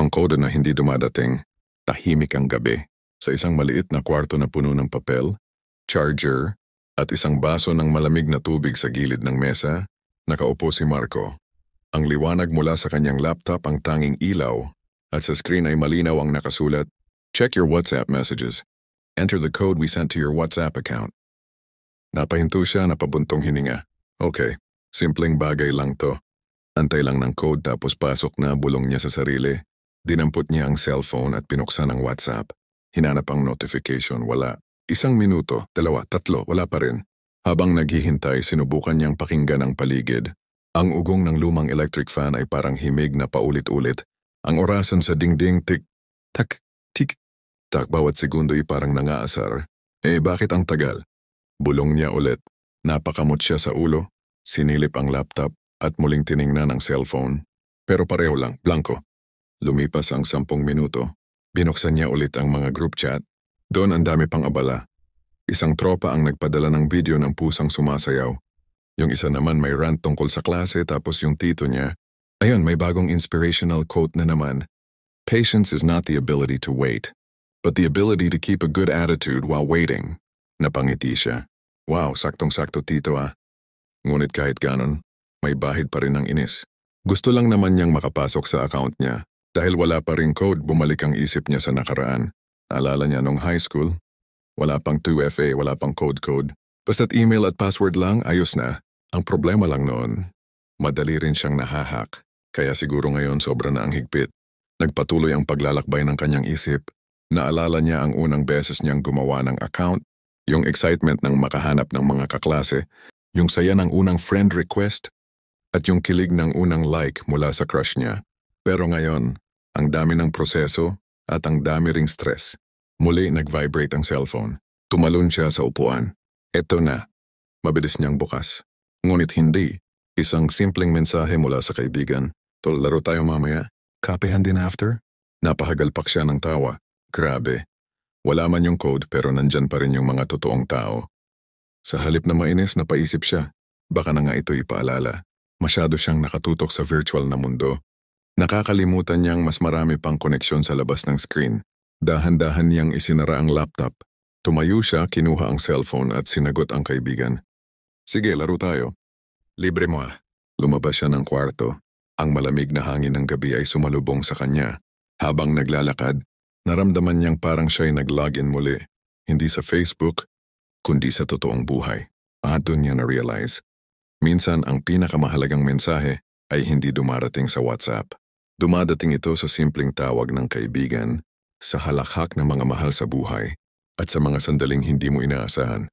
Ang code na hindi dumadating, tahimik ang gabi. Sa isang maliit na kwarto na puno ng papel, charger, at isang baso ng malamig na tubig sa gilid ng mesa, nakaupo si Marco. Ang liwanag mula sa kanyang laptop ang tanging ilaw, at sa screen ay malinaw ang nakasulat, "Check your WhatsApp messages. Enter the code we sent to your WhatsApp account." Napahinto siya na pabuntong hininga. Okay, simpleng bagay lang to. Antay lang ng code tapos pasok na, bulong niya sa sarili. Dinampot niya ang cellphone at pinuksan ang WhatsApp. Hinanap ang notification, wala. 1 minuto, 2, 3, wala pa rin. Habang naghihintay, sinubukan niyang pakinggan ang paligid. Ang ugong ng lumang electric fan ay parang himig na paulit-ulit. Ang orasan sa dingding, tik-tak, tik-tak, bawat segundo ay parang nangaasar. Bakit ang tagal? Bulong niya ulit. Napakamot siya sa ulo, sinilip ang laptop at muling tiningnan ang cellphone. Pero pareho lang, blanko. Lumipas ang 10 minuto. Binuksan niya ulit ang mga group chat. Doon ang dami pang abala. Isang tropa ang nagpadala ng video ng pusang sumasayaw. Yung isa naman may rant tungkol sa klase, tapos yung tito niya, ayun, may bagong inspirational quote na naman. "Patience is not the ability to wait, but the ability to keep a good attitude while waiting." Napangiti siya. Wow, saktong-sakto tito ah. Ngunit kahit ganon, may bahid pa rin ng inis. Gusto lang naman niyang makapasok sa account niya. Dahil wala pa ring code, bumalik ang isip niya sa nakaraan. Naalala niya nung high school, wala pang 2FA, wala pang code. Basta't email at password lang, ayos na. Ang problema lang noon, madali rin siyang nahahack. Kaya siguro ngayon sobra na ang higpit. Nagpatuloy ang paglalakbay ng kanyang isip. Naalala niya ang unang beses niyang gumawa ng account, yung excitement ng makahanap ng mga kaklase, yung saya ng unang friend request, at yung kilig ng unang like mula sa crush niya. Pero ngayon, ang dami ng proseso at ang dami ring stress. Muli nag-vibrate ang cellphone. Tumalon siya sa upuan. Eto na. Mabilis niyang bukas. Ngunit hindi. Isang simpleng mensahe mula sa kaibigan. "Tol, laro tayo mamaya. Copyhan din after?" Napahagalpak siya ng tawa. Grabe. Wala man yung code pero nandyan pa rin yung mga totoong tao. Sa halip na mainis, napaisip siya. Baka na nga ito'y paalala. Masyado siyang nakatutok sa virtual na mundo. Nakakalimutan niyang mas marami pang koneksyon sa labas ng screen. Dahan-dahan niyang isinara ang laptop. Tumayo siya, kinuha ang cellphone at sinagot ang kaibigan. "Sige, laro tayo." "Libre mo ah." Lumabas siya ng kwarto. Ang malamig na hangin ng gabi ay sumalubong sa kanya. Habang naglalakad, naramdaman niyang parang siya'y nag-login muli. Hindi sa Facebook, kundi sa totoong buhay. Doon niya na-realize. Minsan ang pinakamahalagang mensahe ay hindi dumarating sa WhatsApp. Dumadating ito sa simpleng tawag ng kaibigan, sa halakhak ng mga mahal sa buhay, at sa mga sandaling hindi mo inaasahan.